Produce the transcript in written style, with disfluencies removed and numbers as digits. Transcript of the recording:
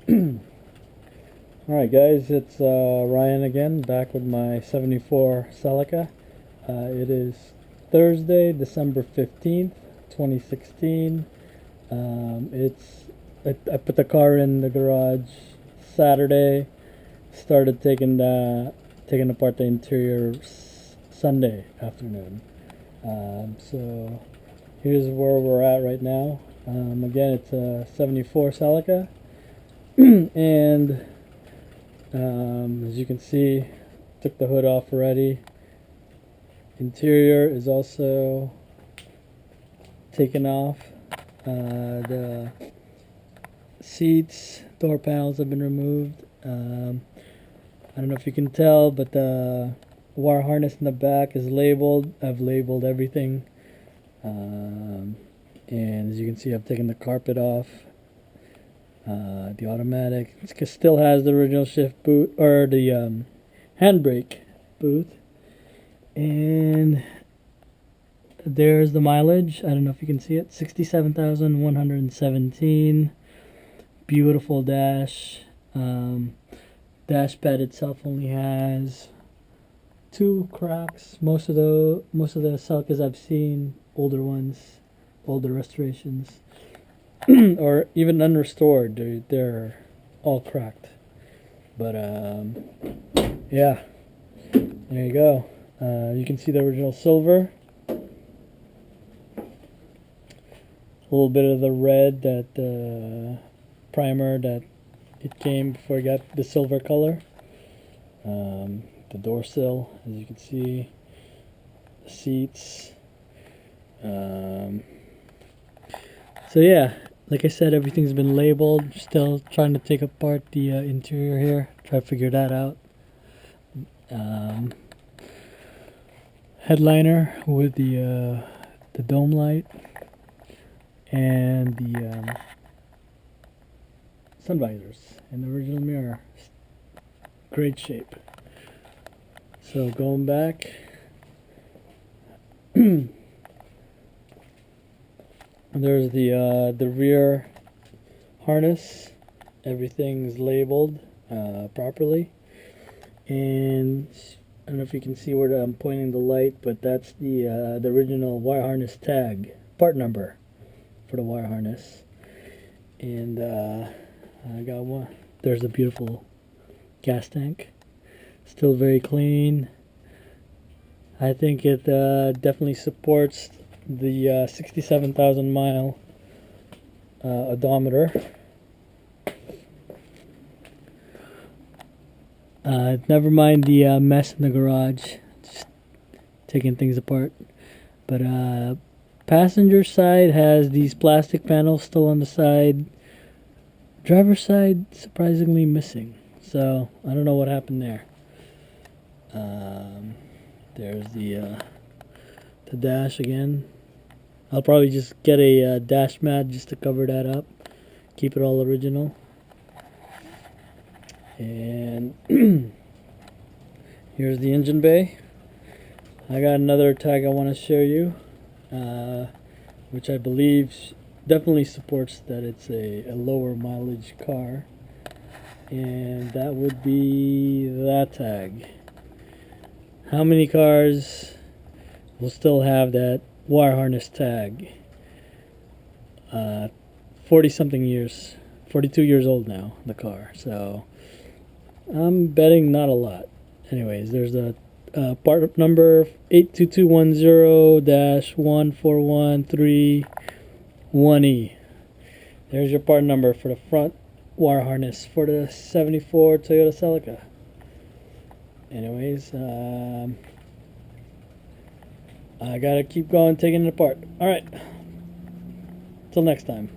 Alright guys, it's Ryan again, back with my 74 Celica. It is Thursday, December 15th, 2016. I put the car in the garage Saturday, started taking apart the interior Sunday afternoon. So here's where we're at right now. Again, it's a 74 Celica. And as you can see, took the hood off already. Interior is also taken off. The seats, door panels have been removed. I don't know if you can tell, but the wire harness in the back is labeled. I've labeled everything. And as you can see, I've taken the carpet off. The automatic still has the original shift boot, or the handbrake boot. And there's the mileage. I don't know if you can see it. 67,117. Beautiful dash. Dash pad itself only has 2 cracks. Most of the Celicas I've seen, older ones, older restorations, or even unrestored, they're all cracked. But yeah, there you go. You can see the original silver, a little bit of the red, that primer that it came before it got the silver color. The door sill, as you can see, the seats. So yeah, like I said, everything's been labeled. Still trying to take apart the interior here, try to figure that out. Headliner with the dome light and the sun visors and the original mirror. Great shape. So going back, there's the rear harness. Everything's labeled properly, and I don't know if you can see where I'm pointing the light, but that's the original wire harness tag, part number for the wire harness. And I got one. There's a beautiful gas tank, still very clean. I think it definitely supports the 67,000 mile odometer. Never mind the mess in the garage, just taking things apart. But passenger side has these plastic panels still on the side. Driver's side surprisingly missing, so I don't know what happened there. There's the dash again. I'll probably just get a dash mat just to cover that up, keep it all original. And here's the engine bay. I got another tag I want to show you, which I believe definitely supports that it's a lower mileage car, and that would be that tag. How many cars will still have that wire harness tag? 40 something years, 42 years old now, the car, so I'm betting not a lot. Anyways, there's a part number 82210-141331E. There's your part number for the front wire harness for the 74 Toyota Celica. Anyways, I gotta keep going, taking it apart. Alright, till next time.